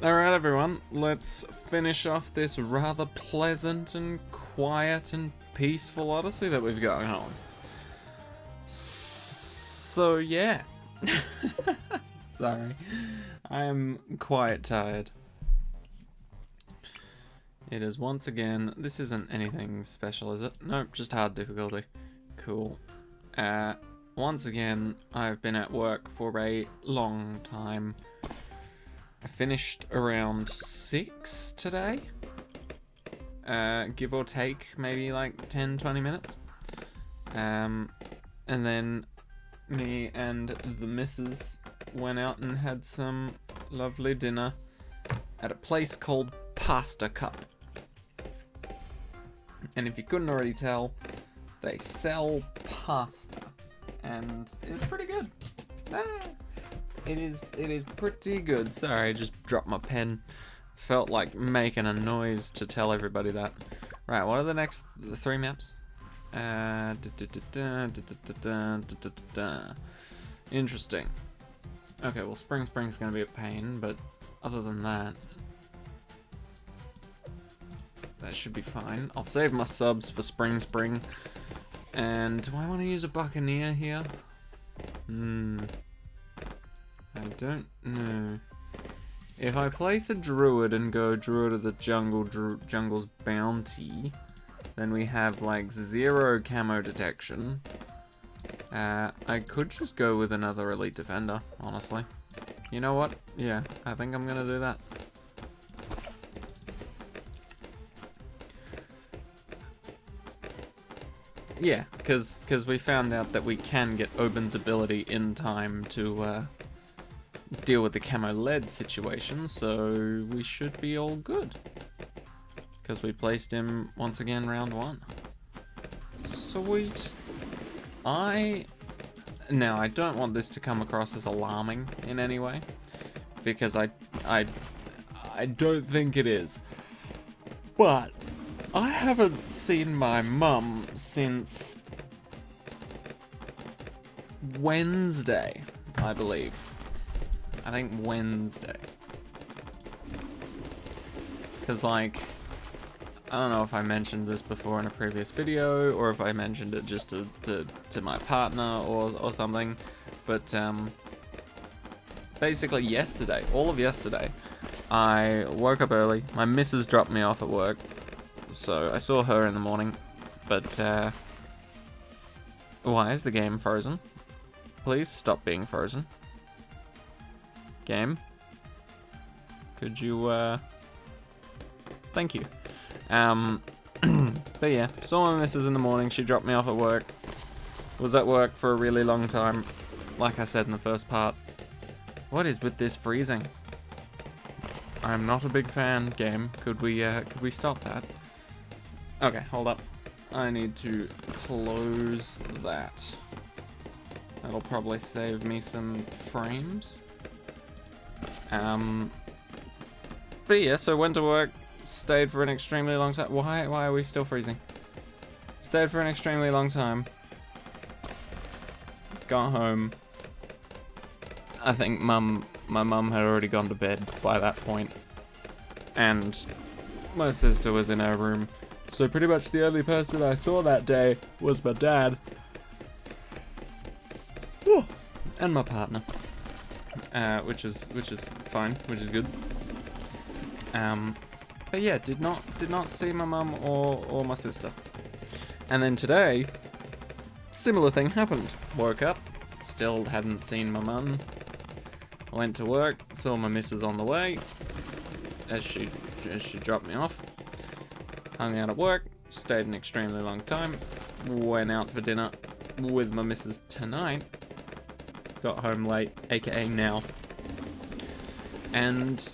Alright everyone, let's finish off this rather pleasant and quiet and peaceful Odyssey that we've got going on. So yeah. Sorry. I am quite tired. It is once again, this isn't anything special, is it? Nope, just hard difficulty. Cool. Once again, I've been at work for a long time. I finished around 6 today. Give or take, maybe like 10-20 minutes. And then me and the missus went out and had some lovely dinner at a place called Pasta Cup. And if you couldn't already tell, they sell pasta, and it's pretty good. It is pretty good. Sorry, I just dropped my pen. Felt like making a noise to tell everybody that. Right, what are the next 3 maps? Interesting. Okay, well, Spring's gonna be a pain, but other than that, that should be fine. I'll save my subs for Spring. And do I want to use a Buccaneer here? I don't know. If I place a Druid and go Druid of the Jungle's Bounty, then we have like 0 camo detection. I could just go with another Elite Defender, honestly. You know what? Yeah, I think I'm gonna do that. Yeah, because we found out that we can get Oben's ability in time to deal with the camo lead situation, so we should be all good. Because we placed him once again round 1. Sweet. Now, I don't want this to come across as alarming in any way, because I don't think it is. But I haven't seen my mum since Wednesday, I believe. I think Wednesday. Because, like, I don't know if I mentioned this before in a previous video, or if I mentioned it just to my partner or something, but basically yesterday, all of yesterday, I woke up early. My missus dropped me off at work, so I saw her in the morning, but why is the game frozen? Please stop being frozen. Game, could you thank you. But yeah, saw my missus in the morning. She dropped me off at work. Was at work for a really long time, like I said in the first part. What is with this freezing? I'm not a big fan. Game, could we stop that? Okay, hold up. I need to close that. That'll probably save me some frames. But yeah, so went to work, stayed for an extremely long time. Why are we still freezing? Stayed for an extremely long time. Got home. I think my mum had already gone to bed by that point. And my sister was in her room. So pretty much the only person I saw that day was my dad. Ooh, and my partner. Which is fine, which is good. But yeah, did not see my mum or my sister. And then today, similar thing happened. Woke up, still hadn't seen my mum. Went to work, saw my missus on the way, as she dropped me off. Hung out at work, stayed an extremely long time. Went out for dinner with my missus tonight. Got home late, aka now. And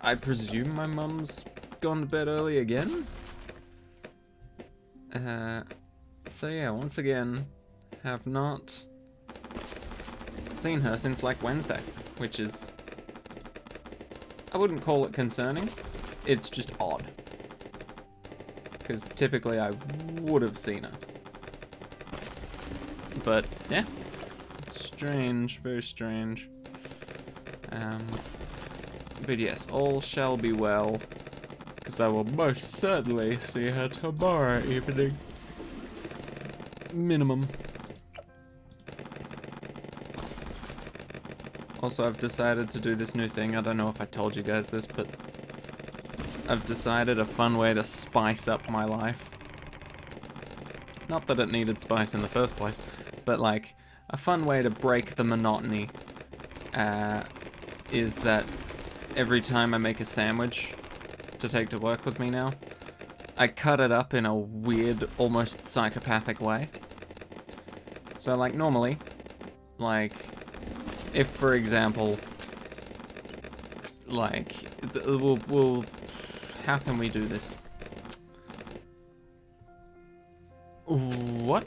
I presume my mum's gone to bed early again? So yeah, once again, have not seen her since like Wednesday, which is, I wouldn't call it concerning, it's just odd. Because typically I would have seen her. But yeah. Strange, very strange. But yes, all shall be well, because I will most certainly see her tomorrow evening. Minimum. Also, I've decided to do this new thing. I don't know if I told you guys this, but I've decided a fun way to spice up my life. Not that it needed spice in the first place, but like, a fun way to break the monotony is that every time I make a sandwich to take to work with me now, I cut it up in a weird, almost psychopathic way. So like normally, like, if for example, like, we'll how can we do this? What?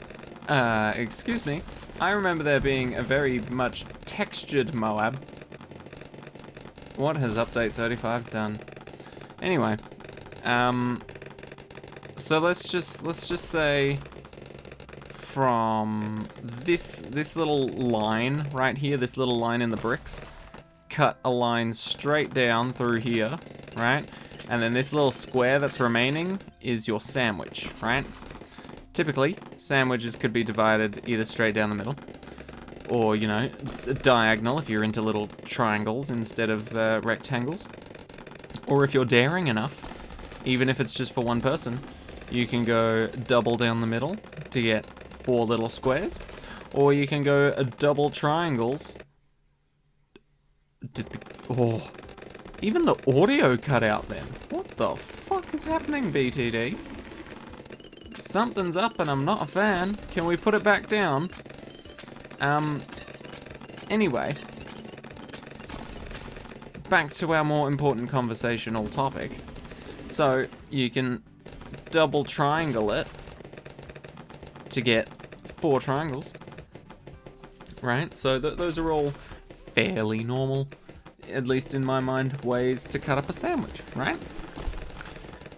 Excuse me. I remember there being a very much textured Moab. What has update 35 done? Anyway, so let's just say from this little line right here, this little line in the bricks, cut a line straight down through here, right? And then this little square that's remaining is your sandwich, right? Typically, sandwiches could be divided either straight down the middle, or, you know, diagonal if you're into little triangles instead of rectangles. Or if you're daring enough, even if it's just for one person, you can go double down the middle to get 4 little squares. Or you can go double triangles. Oh, even the audio cut out then. What the fuck is happening, BTD? Something's up and I'm not a fan. Can we put it back down? Anyway. Back to our more important conversational topic. So, you can double triangle it to get 4 triangles. Right? So those are all fairly normal, at least in my mind, ways to cut up a sandwich, right?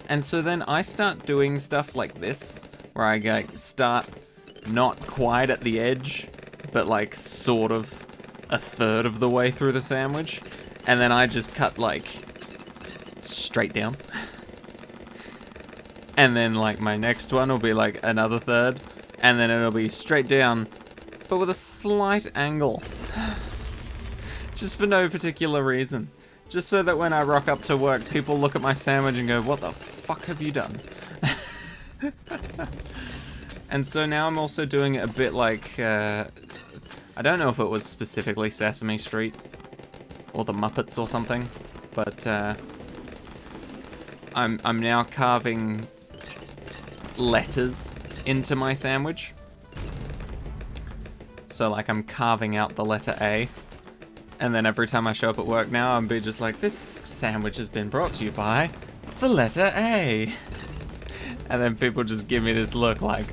And so then I start doing stuff like this, where I like start not quite at the edge, but like sort of a third of the way through the sandwich, and then I just cut like straight down. And then like my next one will be like another third, and then it'll be straight down, but with a slight angle. Just for no particular reason. Just so that when I rock up to work, people look at my sandwich and go, what the fuck have you done? And so now I'm also doing it a bit like, I don't know if it was specifically Sesame Street or the Muppets or something, but I'm now carving letters into my sandwich. So like I'm carving out the letter A. And then every time I show up at work now, I'll be just like, this sandwich has been brought to you by the letter A. And then people just give me this look like,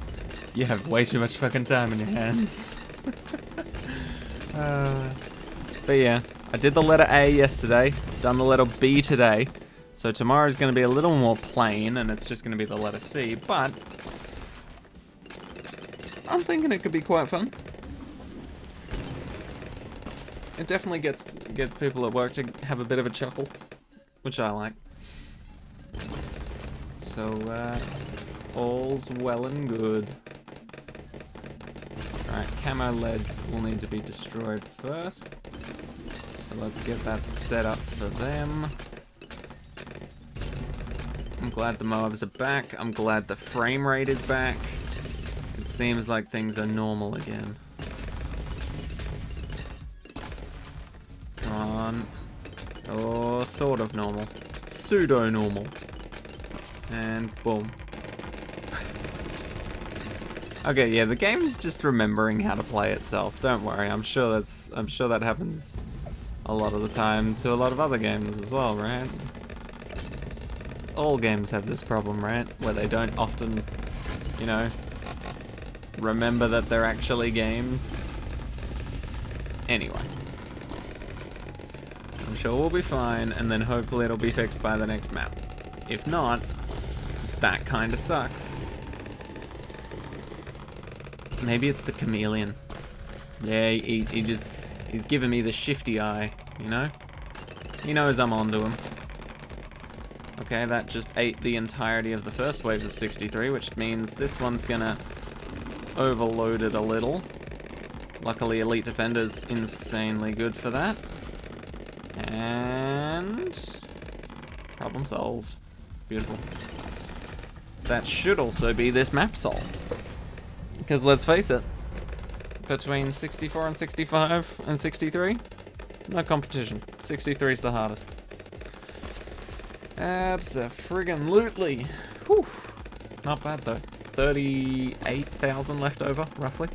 you have way too much fucking time in your hands. But yeah, I did the letter A yesterday, done the letter B today. So tomorrow's going to be a little more plain, and it's just going to be the letter C. But I'm thinking it could be quite fun. It definitely gets people at work to have a bit of a chuckle, which I like. So, all's well and good. Alright, camo leads will need to be destroyed first. So let's get that set up for them. I'm glad the Moabs are back. I'm glad the frame rate is back. It seems like things are normal again. Come on. Oh, sort of normal. Pseudo-normal. And boom. Okay, yeah, the game's just remembering how to play itself. Don't worry, I'm sure that happens a lot of the time to a lot of other games as well, right? All games have this problem, right? Where they don't often, you know, remember that they're actually games. Anyway. I'm sure we'll be fine, and then hopefully it'll be fixed by the next map. If not, that kinda sucks. Maybe it's the chameleon. Yeah, he's giving me the shifty eye, you know? He knows I'm onto him. Okay, that just ate the entirety of the first wave of 63, which means this one's gonna overload it a little. Luckily, Elite Defender's insanely good for that. And problem solved. Beautiful. That should also be this map solved. Because let's face it, between 64 and 65 and 63, no competition. 63 is the hardest. Abso-friggin-lutely. Whew. Not bad though. 38,000 left over, roughly.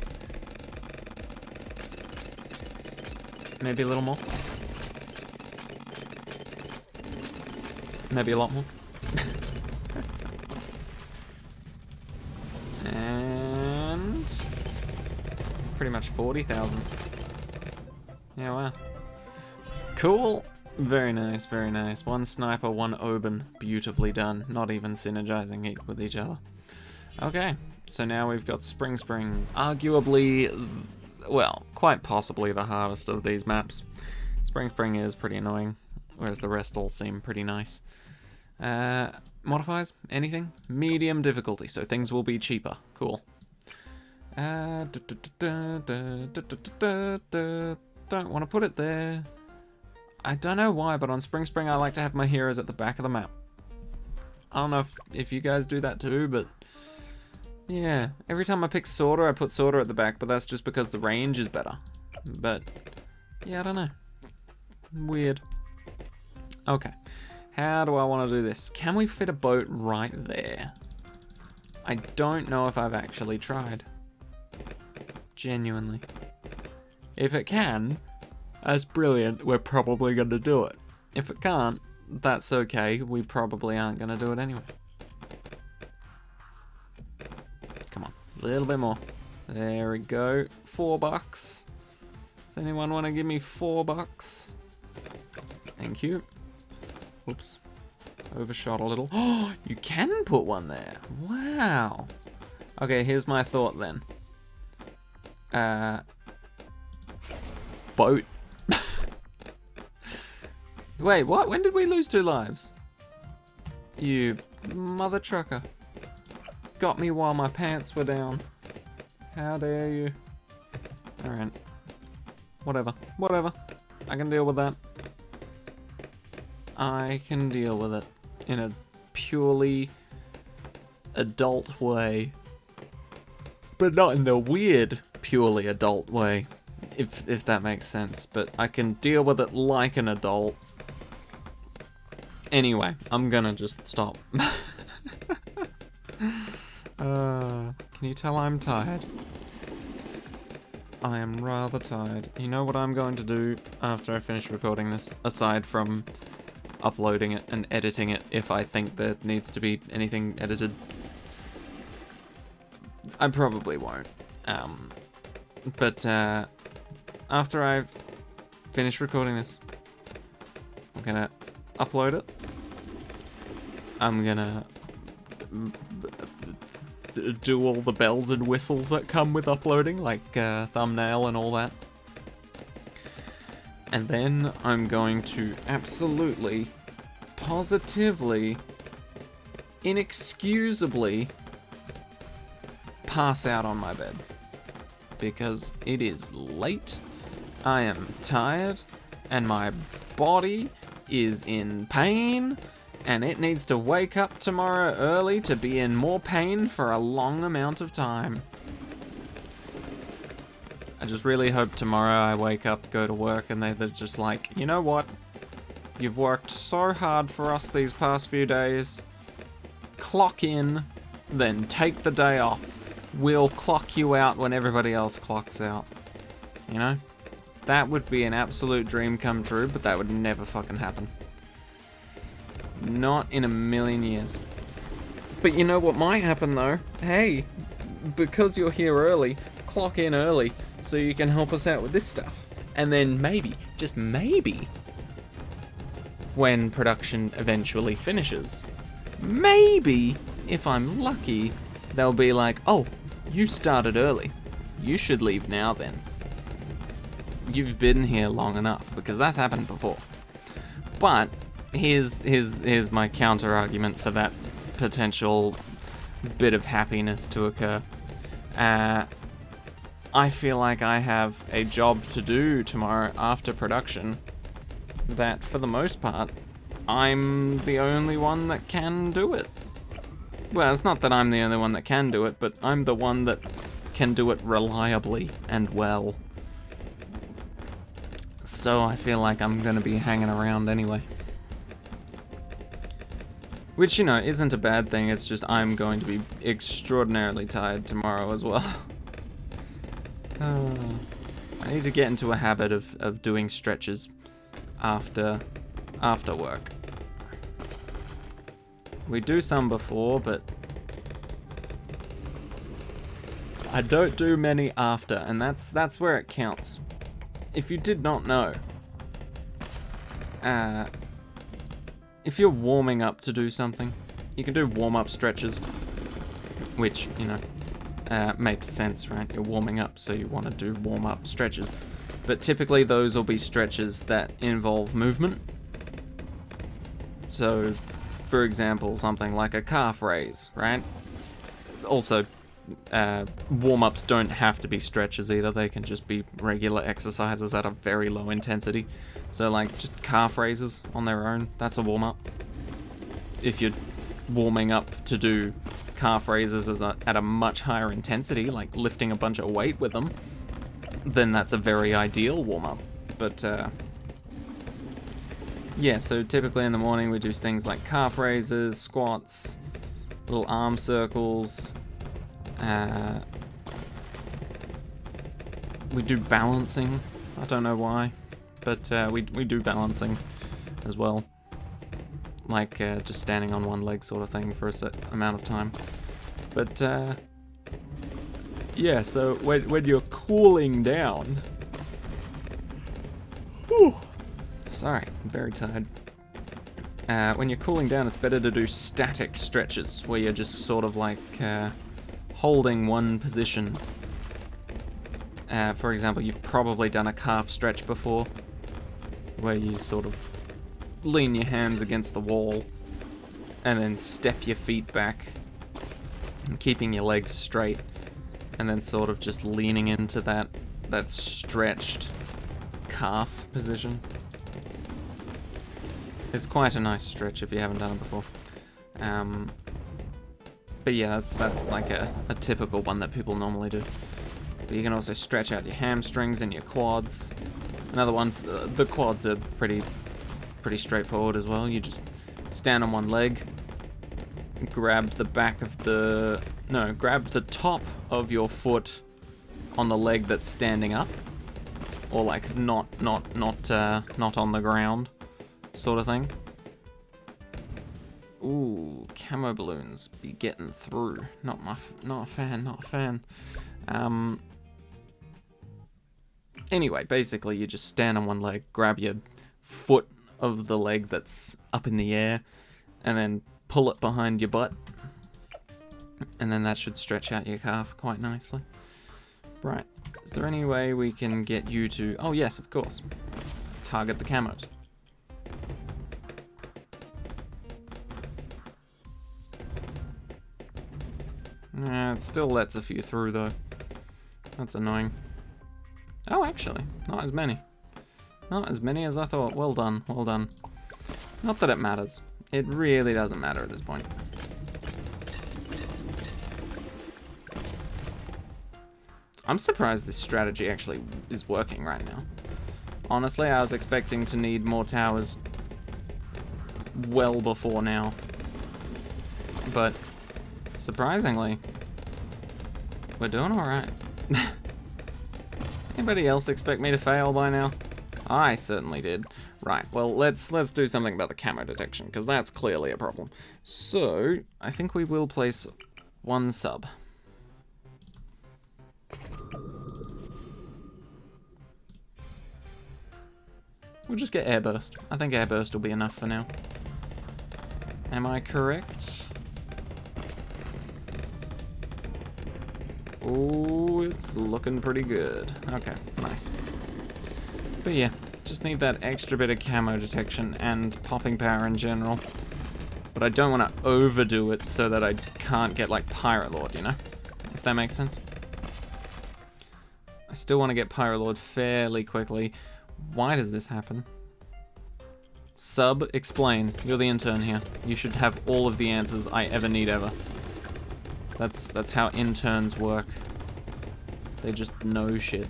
Maybe a little more. Maybe a lot more. And pretty much 40,000. Yeah, wow. Cool. Very nice, very nice. One sniper, one Oban. Beautifully done. Not even synergizing with each other. Okay, so now we've got Spring Spring. Arguably, well, quite possibly the hardest of these maps. Spring Spring is pretty annoying, whereas the rest all seem pretty nice. Modifiers? Anything? Medium difficulty, so things will be cheaper. Cool. Don't want to put it there. I don't know why, but on Spring Spring I like to have my heroes at the back of the map. I don't know if you guys do that too, but yeah. Every time I pick Sorter, I put Sorter at the back, but that's just because the range is better. But yeah, I don't know. Weird. Okay. How do I want to do this? Can we fit a boat right there? I don't know if I've actually tried. Genuinely. If it can, that's brilliant. We're probably going to do it. If it can't, that's okay. We probably aren't going to do it anyway. Come on. A little bit more. There we go. $4. Does anyone want to give me $4? Thank you. Whoops. Overshot a little. Oh, you can put one there. Wow. Okay, here's my thought then. Boat. Wait, what? When did we lose 2 lives? You mother trucker. Got me while my pants were down. How dare you? Alright. Whatever. Whatever. I can deal with that. I can deal with it in a purely adult way. But not in the weird, purely adult way. If that makes sense. But I can deal with it like an adult. Anyway, I'm gonna just stop. Can you tell I'm tired? I am rather tired. You know what I'm going to do after I finish recording this? Aside from uploading it and editing it if I think there needs to be anything edited. I probably won't. But after I've finished recording this, I'm gonna upload it. I'm gonna do all the bells and whistles that come with uploading, like thumbnail and all that. And then I'm going to absolutely, positively, inexcusably pass out on my bed. Because it is late, I am tired, and my body is in pain, and it needs to wake up tomorrow early to be in more pain for a long amount of time. I just really hope tomorrow I wake up, go to work, and they're just like, you know what? You've worked so hard for us these past few days. Clock in, then take the day off. We'll clock you out when everybody else clocks out. You know? That would be an absolute dream come true, but that would never fucking happen. Not in a million years. But you know what might happen though? Hey, because you're here early, clock in early so you can help us out with this stuff. And then maybe, just maybe, when production eventually finishes, maybe, if I'm lucky, they'll be like, oh, you started early. You should leave now then. You've been here long enough, because that's happened before. But here's my counter argument for that potential bit of happiness to occur. I feel like I have a job to do tomorrow after production that, for the most part, I'm the only one that can do it. Well, it's not that I'm the only one that can do it, but I'm the one that can do it reliably and well. So I feel like I'm gonna be hanging around anyway. Which, you know, isn't a bad thing, it's just I'm going to be extraordinarily tired tomorrow as well. I need to get into a habit of doing stretches after work. We do some before, but I don't do many after, and that's where it counts. If you did not know, if you're warming up to do something, you can do warm-up stretches, which, you know, makes sense, right? You're warming up, so you want to do warm-up stretches. But typically those will be stretches that involve movement. So, for example, something like a calf raise, right? Also, warm-ups don't have to be stretches either. They can just be regular exercises at a very low intensity. So, like, just calf raises on their own, that's a warm-up. If you're warming up to do calf raises at a much higher intensity, like lifting a bunch of weight with them, then that's a very ideal warm-up. But, yeah, so typically in the morning we do things like calf raises, squats, little arm circles. We do balancing. I don't know why, but we do balancing as well. Like just standing on one leg sort of thing for a set amount of time. But yeah, so when you're cooling down... Whew, sorry, I'm very tired. When you're cooling down, it's better to do static stretches, where you're just sort of like holding one position. For example, you've probably done a calf stretch before, where you sort of lean your hands against the wall and then step your feet back and keeping your legs straight, and then sort of just leaning into that stretched calf position. It's quite a nice stretch if you haven't done it before. But yeah, that's like a typical one that people normally do. But you can also stretch out your hamstrings and your quads. Another one, the quads are pretty straightforward as well. You just stand on one leg, grab the top of your foot on the leg that's standing up, or like not on the ground, sort of thing. Ooh, camo balloons be getting through. Not a fan. Anyway, basically you just stand on one leg, grab your foot of the leg that's up in the air, and then pull it behind your butt, and then that should stretch out your calf quite nicely. Right, is there any way we can get you to... Oh yes, of course. Target the camos. It still lets a few through though. That's annoying. Oh, actually, not as many. Not as many as I thought. Well done, well done. Not that it matters. It really doesn't matter at this point. I'm surprised this strategy actually is working right now. Honestly, I was expecting to need more towers well before now. But, surprisingly, we're doing alright. Anybody else expect me to fail by now? I certainly did. Right, well, let's do something about the camo detection, because that's clearly a problem. So, I think we will place one sub. We'll just get airburst. I think airburst will be enough for now. Am I correct? Oh, it's looking pretty good. Okay, nice. But yeah, Just need that extra bit of camo detection and popping power in general. But I don't want to overdo it so that I can't get like Pirate Lord, you know? If that makes sense. I still want to get Pirate Lord fairly quickly. Why does this happen? Sub, explain. You're the intern here. You should have all of the answers I ever need ever. That's how interns work. They just know shit.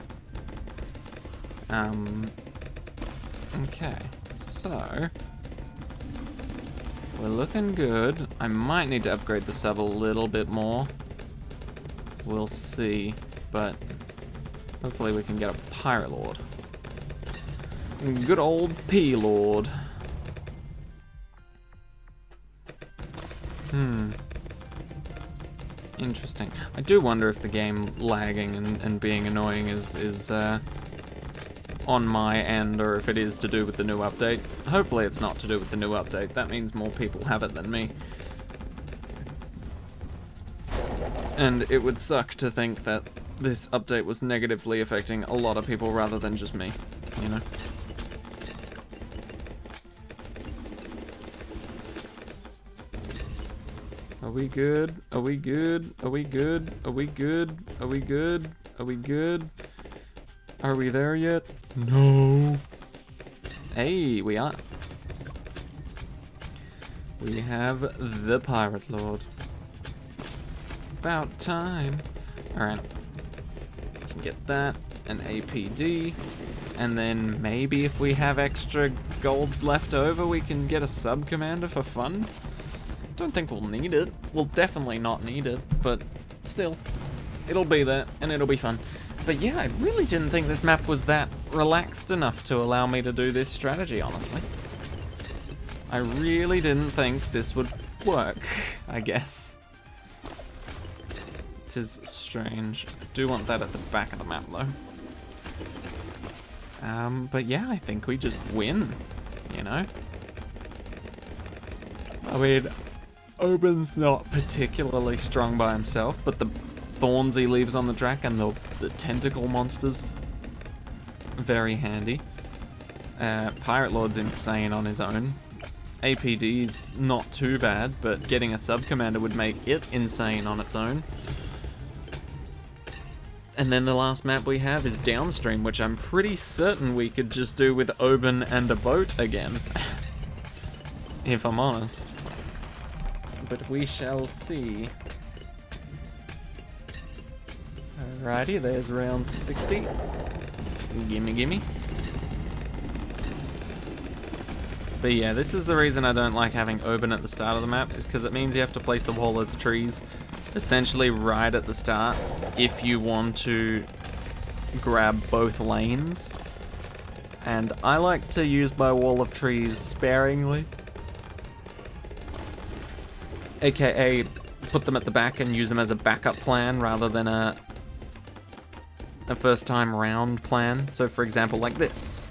Okay, so we're looking good. I might need to upgrade the sub a little bit more. We'll see, but hopefully we can get a Pirate Lord. Good old P-Lord. Interesting. I do wonder if the game lagging and being annoying is on my end, or if it is to do with the new update. Hopefully it's not to do with the new update. That means more people have it than me. And it would suck to think that this update was negatively affecting a lot of people rather than just me, you know? Are we good? Are we good? Are we good? Are we good? Are we good? Are we good? Are we there yet? No. Hey, we are. We have the Pirate Lord. About time. Alright. Can get that, an APD, and then maybe if we have extra gold left over, we can get a sub-commander for fun. Don't think we'll need it. We'll definitely not need it, but still, it'll be there, and it'll be fun. But yeah, I really didn't think this map was that relaxed enough to allow me to do this strategy, honestly. I really didn't think this would work, I guess. It is strange. I do want that at the back of the map, though. But yeah, I think we just win, you know? I mean, Oben's not particularly strong by himself, but the thorns he leaves on the track and the tentacle monsters, very handy. Pirate Lord's insane on his own. APD's not too bad, but getting a sub-commander would make it insane on its own. And then the last map we have is Downstream, which I'm pretty certain we could just do with Oben and a boat again. If I'm honest. But we shall see. Alrighty, there's round 60. Gimme, gimme. But yeah, this is the reason I don't like having Oben at the start of the map, is because it means you have to place the wall of the trees essentially right at the start if you want to grab both lanes. And I like to use my wall of trees sparingly. AKA put them at the back and use them as a backup plan rather than a first time round plan. So for example, like this.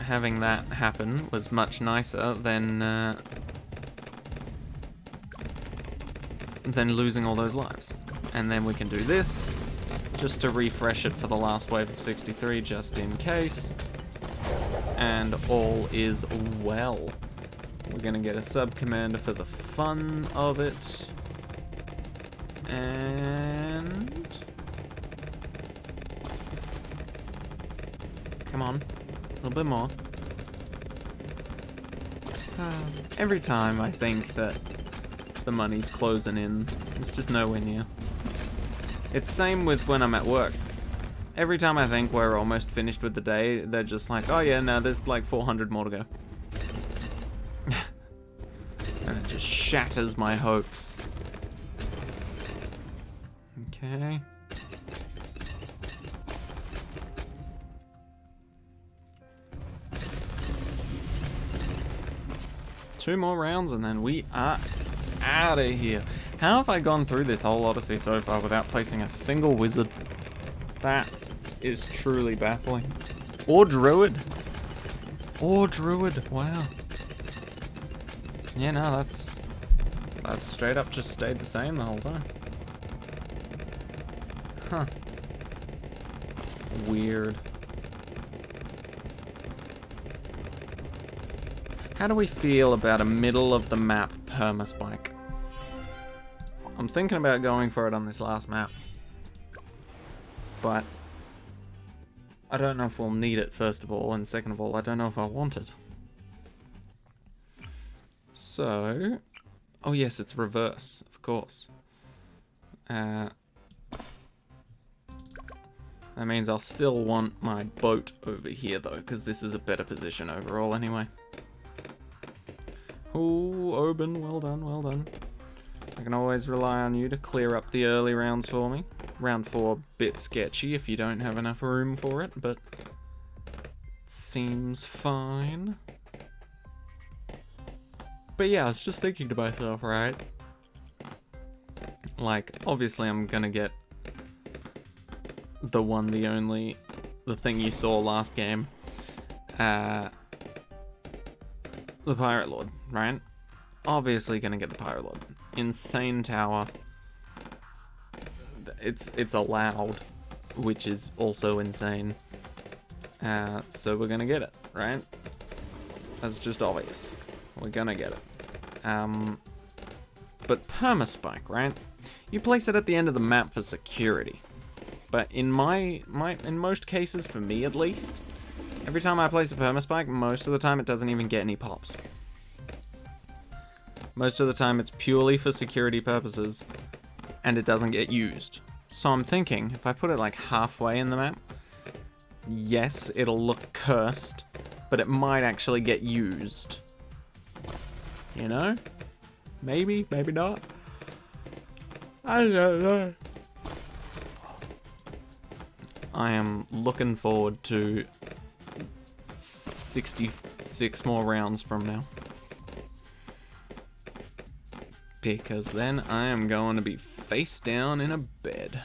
Having that happen was much nicer than losing all those lives. And then we can do this, just to refresh it for the last wave of 63, just in case. And all is well. We're gonna get a sub-commander for the fun of it. And... come on, a little bit more. Every time I think that the money's closing in, it's just nowhere near. It's same with when I'm at work. Every time I think we're almost finished with the day, they're just like, oh yeah, no, there's like 400 more to go. And it just shatters my hopes. Okay. Two more rounds and then we are out of here. How have I gone through this whole Odyssey so far without placing a single wizard? That is truly baffling. Or druid. Or druid, wow. Yeah, no, that's straight up just stayed the same the whole time. Huh. Weird. How do we feel about a middle of the map permaspike? I'm thinking about going for it on this last map. But I don't know if we'll need it, first of all, and second of all, I don't know if I want it. So, oh yes, it's reverse, of course. That means I'll still want my boat over here though, because this is a better position overall anyway. Oh, Oban, well done, well done. I can always rely on you to clear up the early rounds for me. Round 4, bit sketchy if you don't have enough room for it, but seems fine. But yeah, I was just thinking to myself, right? Like, obviously I'm gonna get the one, the only, the thing you saw last game. The Pirate Lord, right? Obviously gonna get the Pirate Lord. Insane tower. It's allowed, which is also insane. So we're gonna get it, right? That's just obvious. We're gonna get it. But permaspike, right? You place it at the end of the map for security. But in in most cases, for me at least, every time I place a permaspike, most of the time it doesn't even get any pops. Most of the time it's purely for security purposes, and it doesn't get used. So I'm thinking, if I put it like halfway in the map, yes, it'll look cursed, but it might actually get used. You know? Maybe, maybe not. I don't know. I am looking forward to 66 more rounds from now. Because then I am going to be face down in a bed.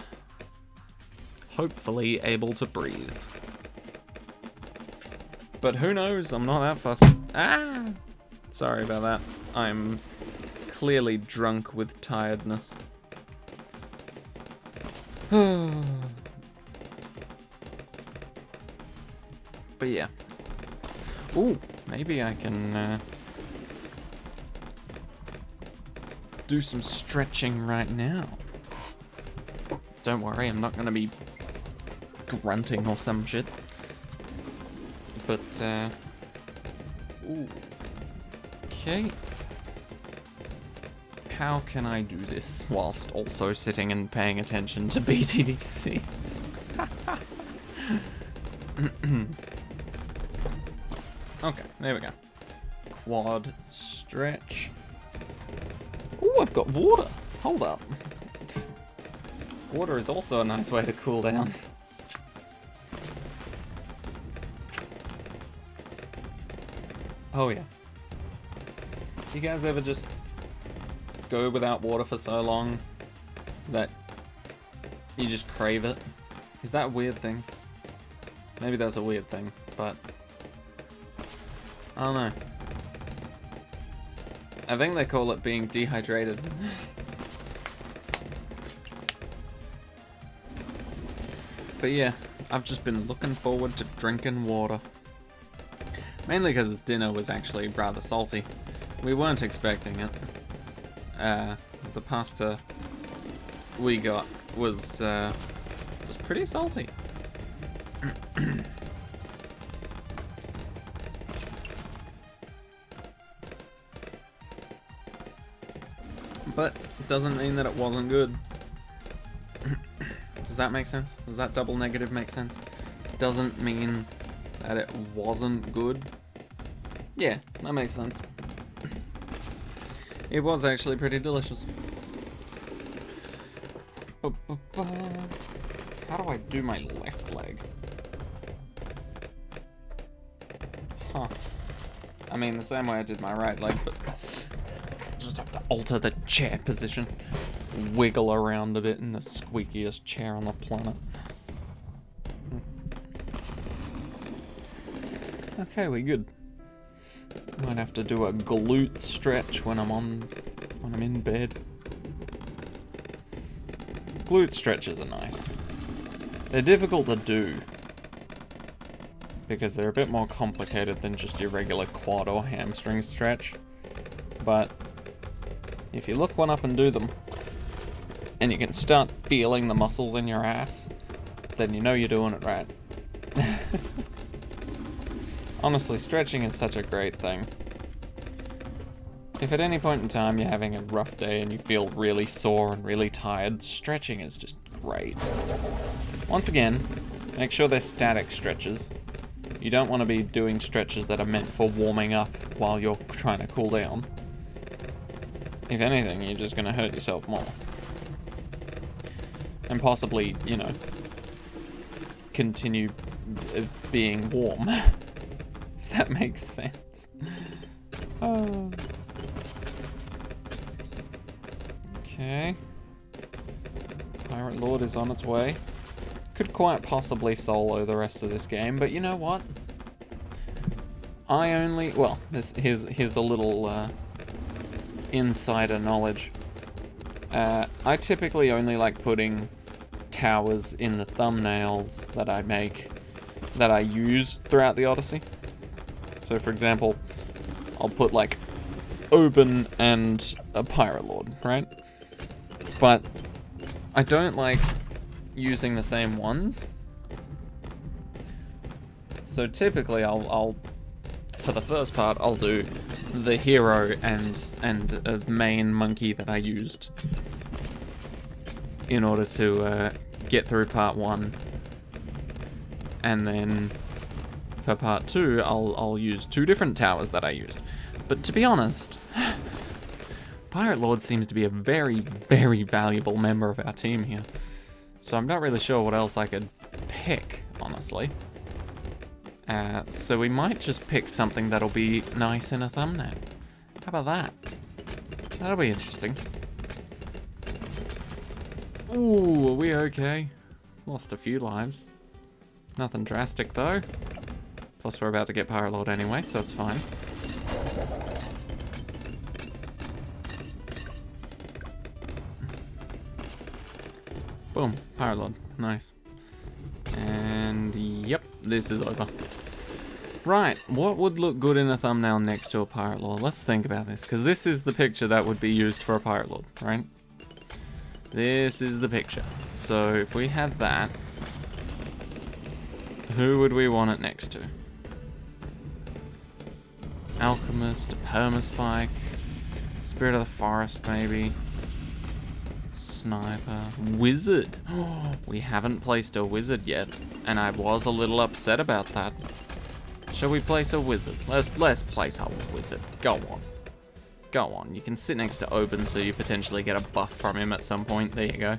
Hopefully able to breathe. But who knows, I'm not that fussed. Ah! Sorry about that. I'm clearly drunk with tiredness. But yeah. Ooh, maybe I can do some stretching right now. Don't worry, I'm not gonna be grunting or some shit. But, ooh. Okay. How can I do this whilst also sitting and paying attention to BTD6? Okay, there we go. Quad stretch. Ooh, I've got water. Hold up. Water is also a nice way to cool down. Oh yeah. You guys ever just go without water for so long that you just crave it? Is that a weird thing? Maybe that's a weird thing, but I don't know. I think they call it being dehydrated. But yeah, I've just been looking forward to drinking water. Mainly because dinner was actually rather salty. We weren't expecting it. The pasta we got was pretty salty. But it doesn't mean that it wasn't good. Does that make sense? Does that double negative make sense? Doesn't mean that it wasn't good. Yeah, that makes sense. It was actually pretty delicious. How do I do my left leg? Huh. I mean, the same way I did my right leg, but just have to alter the chair position. Wiggle around a bit in the squeakiest chair on the planet. Okay, we good. Might have to do a glute stretch when I'm in bed. Glute stretches are nice. They're difficult to do. because they're a bit more complicated than just your regular quad or hamstring stretch. But if you look one up and do them, and you can start feeling the muscles in your ass, then you know you're doing it right. Honestly, stretching is such a great thing. If at any point in time you're having a rough day and you feel really sore and really tired, stretching is just great. Once again, make sure they're static stretches. You don't want to be doing stretches that are meant for warming up while you're trying to cool down. If anything, you're just going to hurt yourself more. And possibly, you know, continue being warm. If that makes sense. Oh. Okay. Pirate Lord is on its way. Could quite possibly solo the rest of this game, but you know what? I only... Well, here's a little insider knowledge. I typically only like putting towers in the thumbnails that I make, that I use throughout the Odyssey. So for example, I'll put like Oban and a Pirate Lord, right? But I don't like using the same ones. So typically I'll for the first part, I'll do the hero and a main monkey that I used in order to get through part 1. And then for part 2, I'll use 2 different towers that I used. But to be honest, Pirate Lord seems to be a very, very valuable member of our team here. So I'm not really sure what else I could pick, honestly. So we might just pick something that'll be nice in a thumbnail. How about that? That'll be interesting. Ooh, are we okay? Lost a few lives. Nothing drastic though. Plus we're about to get Pirate Lord anyway, so it's fine. Boom, Pirate Lord, nice. And yep, this is over. Right, what would look good in a thumbnail next to a Pirate Lord? Let's think about this, because this is the picture that would be used for a Pirate Lord, right? This is the picture. So if we had that, who would we want it next to? Alchemist, a Permaspike, Spirit of the Forest maybe. Sniper, Wizard. Oh, we haven't placed a Wizard yet, and I was a little upset about that. Shall we place a Wizard? Let's place a Wizard. Go on. Go on. You can sit next to Oban so you potentially get a buff from him at some point. There you go.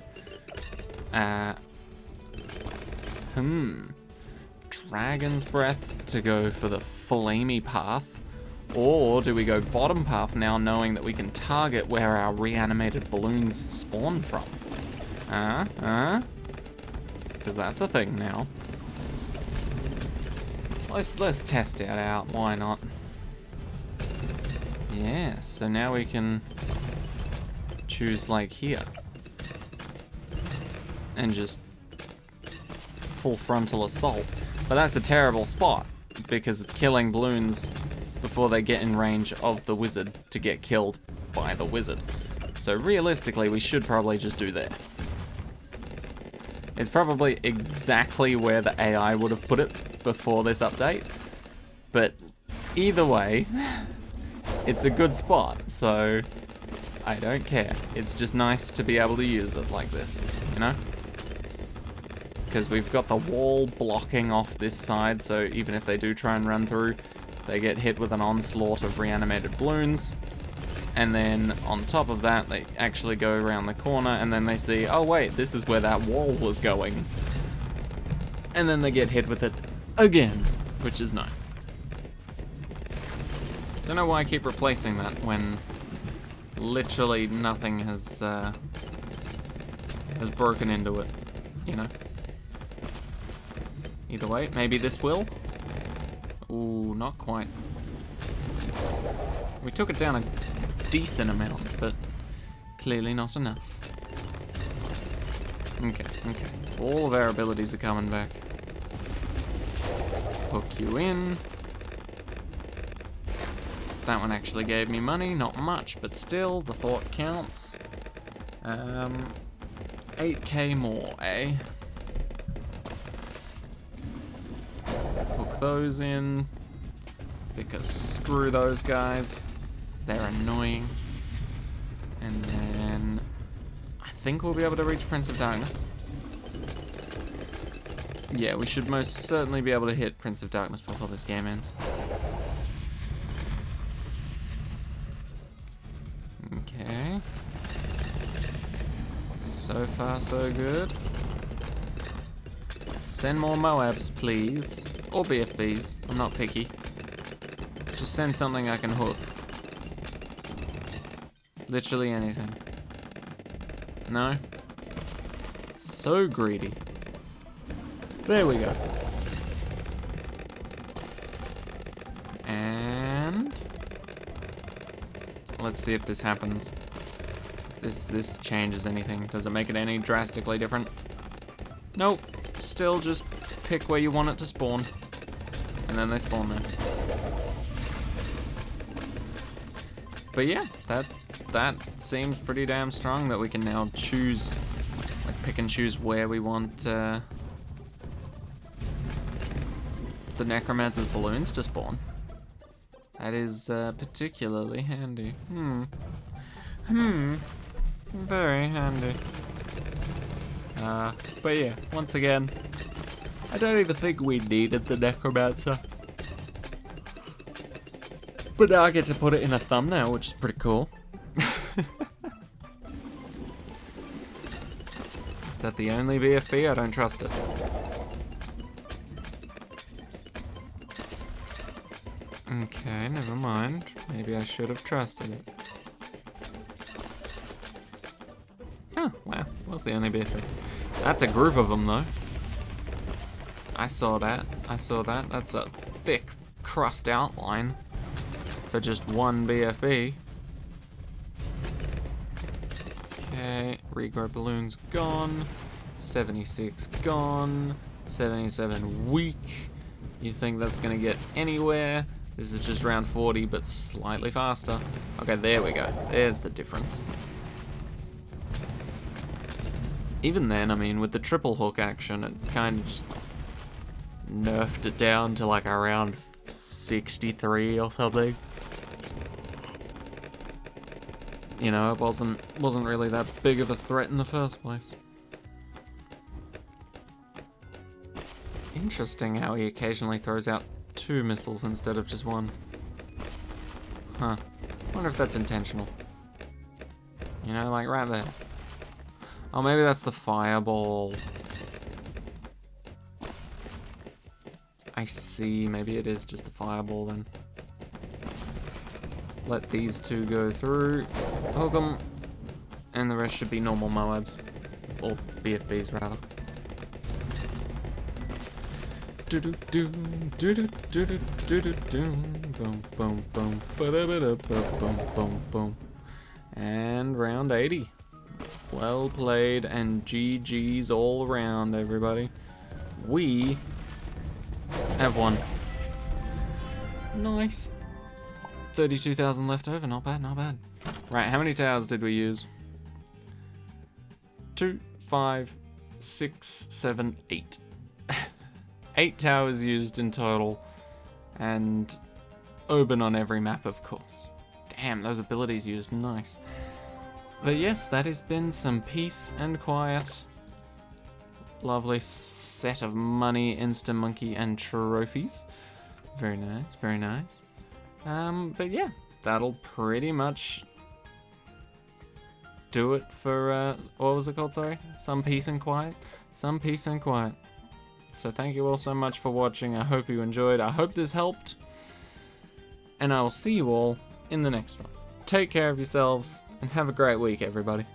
Dragon's Breath to go for the flamey path. Or do we go bottom path now, knowing that we can target where our reanimated balloons spawn from? Because that's a thing now. Let's test it out, why not? Yeah, so now we can choose like here. And just full frontal assault. But that's a terrible spot, because it's killing balloons before they get in range of the Wizard to get killed by the Wizard. So realistically, we should probably just do that. It's probably exactly where the AI would have put it before this update. But either way, it's a good spot, so I don't care. It's just nice to be able to use it like this, you know? Because we've got the wall blocking off this side, so even if they do try and run through, they get hit with an onslaught of reanimated balloons. And then on top of that, they actually go around the corner and then they see, oh wait, this is where that wall was going. And then they get hit with it again, which is nice. Don't know why I keep replacing that when literally nothing has broken into it, you know? Either way, maybe this will. Ooh, not quite. We took it down a decent amount, but clearly not enough. Okay. All of our abilities are coming back. Hook you in. That one actually gave me money, not much, but still, the thought counts. 8k more, eh? Hook those in, because screw those guys. They're annoying. And then I think we'll be able to reach Prince of Darkness. Yeah, we should most certainly be able to hit Prince of Darkness before this game ends. Okay. So far, so good. Send more Moabs, please. Or BFBs. I'm not picky. Just send something I can hook. Literally anything. No? So greedy. There we go. And let's see if this happens. This changes anything. Does it make it any drastically different? Nope. Still just pick where you want it to spawn. And then they spawn there. But yeah, that seems pretty damn strong that we can now choose, like pick and choose where we want the Necromancer's balloons to spawn. That is particularly handy. Very handy. But yeah, once again, I don't even think we needed the Necromancer. But now I get to put it in a thumbnail, which is pretty cool. Is that the only BFB? I don't trust it. Okay, never mind. Maybe I should have trusted it. Oh, wow. What's the only BFB? That's a group of them, though. I saw that. I saw that. That's a thick crust outline for just one BFB. Okay, regrow balloons gone. 76 gone. 77 weak. You think that's gonna get anywhere? This is just round 40, but slightly faster. Okay, there we go. There's the difference. Even then, I mean, with the triple hook action, it kind of just nerfed it down to like around 63 or something. You know, it wasn't really that big of a threat in the first place. Interesting how he occasionally throws out 2 missiles instead of just 1. Huh. Wonder if that's intentional. You know, like right there. Oh, maybe that's the fireball. I see. Maybe it is just the fireball then. Let these 2 go through. Hook them. And the rest should be normal Moabs. Or BFBs, rather. Boom, boom, boom. Boom, boom, boom. And round 80. Well played, and GG's all around, everybody. We have won. Nice. 32,000 left over, not bad, not bad. Right, how many towers did we use? 2, 5, 6, 7, 8. 8 towers used in total, and Oban on every map, of course. Damn, those abilities used, nice. But yes, that has been some peace and quiet. Lovely set of money, Insta-Monkey, and trophies. Very nice, very nice. But yeah, that'll pretty much do it for, what was it called, sorry? Some peace and quiet? Some peace and quiet. So thank you all so much for watching. I hope you enjoyed. I hope this helped. And I will see you all in the next one. Take care of yourselves, and have a great week, everybody.